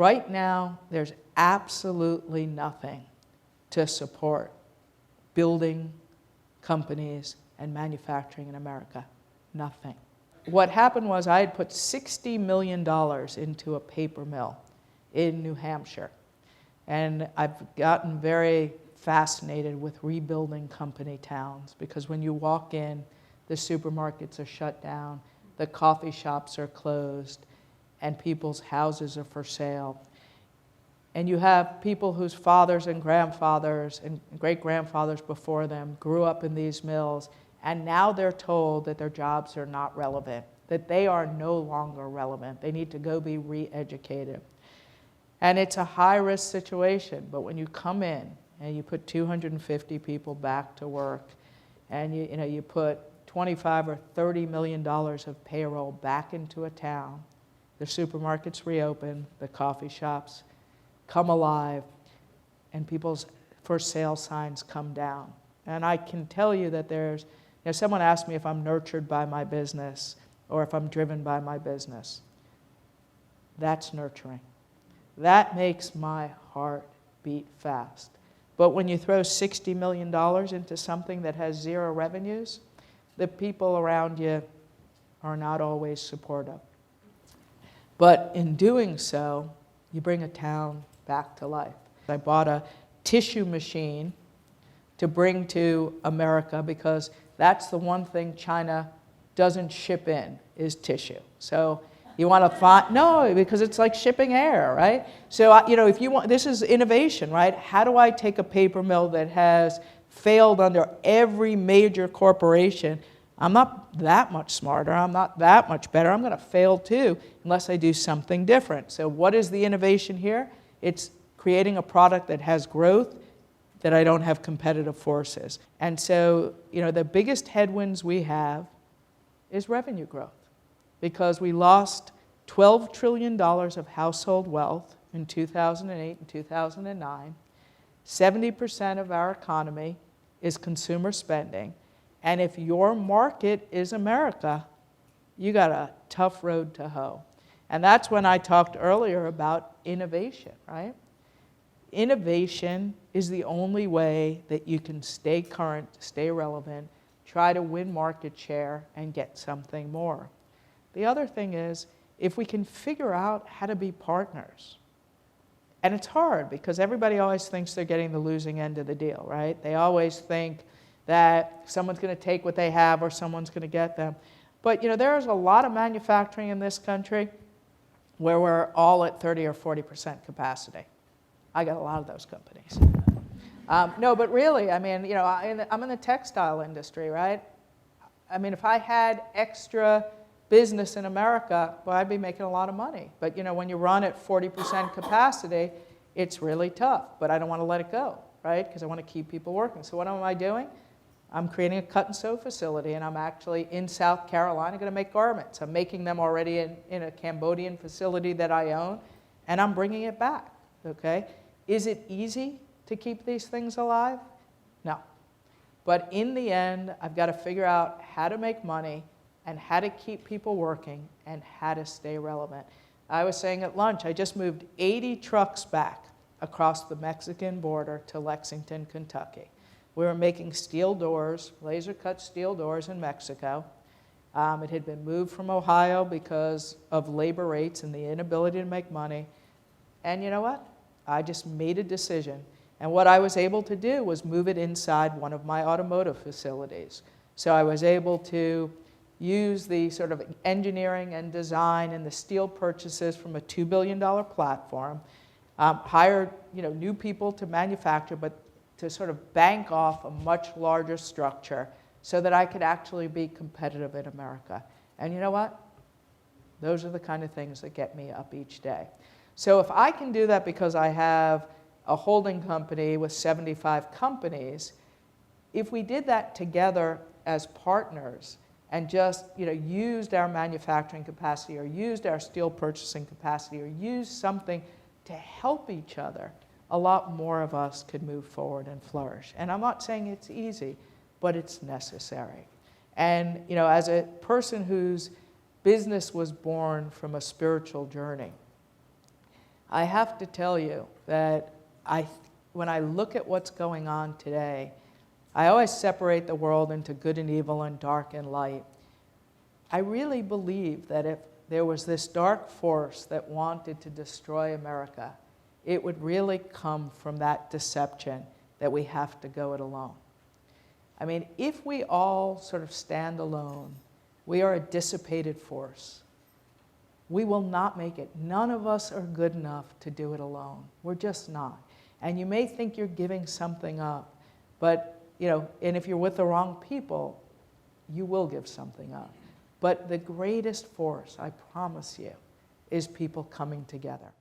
Right now, there's absolutely nothing to support building companies and manufacturing in America. Nothing. What happened was I had put $60 million into a paper mill in New Hampshire. And I've gotten very fascinated with rebuilding company towns, because when you walk in, the supermarkets are shut down, the coffee shops are closed, and people's houses are for sale. And you have people whose fathers and grandfathers and great-grandfathers before them grew up in these mills, and now they're told that their jobs are not relevant, that they are no longer relevant. They need to go be re-educated. And it's a high-risk situation, but when you come in and you put 250 people back to work, and you put $25 or $30 million of payroll back into a town, the supermarkets reopen, the coffee shops come alive, and people's for sale signs come down. And I can tell you that there's, someone asked me if I'm nurtured by my business or if I'm driven by my business. That's nurturing. That makes my heart beat fast. But when you throw $60 million into something that has zero revenues, the people around you are not always supportive. But in doing so, you bring a town back to life. I bought a tissue machine to bring to America, because that's the one thing China doesn't ship in, is tissue. So you want to find, no, because it's like shipping air, right? So, if you want, this is innovation, right? How do I take a paper mill that has failed under every major corporation? I'm not that much smarter, I'm not that much better, I'm going to fail too, unless I do something different. So what is the innovation here? It's creating a product that has growth, that I don't have competitive forces. And so, the biggest headwinds we have is revenue growth, because we lost $12 trillion of household wealth in 2008 and 2009. 70% of our economy is consumer spending. And if your market is America, you got a tough road to hoe. And that's when I talked earlier about innovation, right? Innovation is the only way that you can stay current, stay relevant, try to win market share, and get something more. The other thing is, if we can figure out how to be partners, and it's hard because everybody always thinks they're getting the losing end of the deal, right? They always think that someone's going to take what they have or someone's going to get them. But there's a lot of manufacturing in this country where we're all at 30 or 40% capacity. I got a lot of those companies. No, but really, I'm in the textile industry, right? If I had extra business in America, well, I'd be making a lot of money. But when you run at 40% capacity, it's really tough. But I don't want to let it go, right? Because I want to keep people working. So what am I doing? I'm creating a cut and sew facility, and I'm actually in South Carolina going to make garments. I'm making them already in a Cambodian facility that I own, and I'm bringing it back, okay? Is it easy to keep these things alive? No. But in the end, I've got to figure out how to make money and how to keep people working and how to stay relevant. I was saying at lunch, I just moved 80 trucks back across the Mexican border to Lexington, Kentucky. We were making steel doors, laser-cut steel doors in Mexico. It had been moved from Ohio because of labor rates and the inability to make money. And you know what? I just made a decision. And what I was able to do was move it inside one of my automotive facilities. So I was able to use the sort of engineering and design and the steel purchases from a $2 billion platform, hire new people to manufacture, but to sort of bank off a much larger structure so that I could actually be competitive in America. And you know what? Those are the kind of things that get me up each day. So if I can do that because I have a holding company with 75 companies, if we did that together as partners and just used our manufacturing capacity or used our steel purchasing capacity or used something to help each other, a lot more of us could move forward and flourish. And I'm not saying it's easy, but it's necessary. And as a person whose business was born from a spiritual journey, I have to tell you that when I look at what's going on today, I always separate the world into good and evil and dark and light. I really believe that if there was this dark force that wanted to destroy America, it would really come from that deception that we have to go it alone. I mean, if we all sort of stand alone, we are a dissipated force. We will not make it. None of us are good enough to do it alone. We're just not. And you may think you're giving something up, but, and if you're with the wrong people, you will give something up. But the greatest force, I promise you, is people coming together.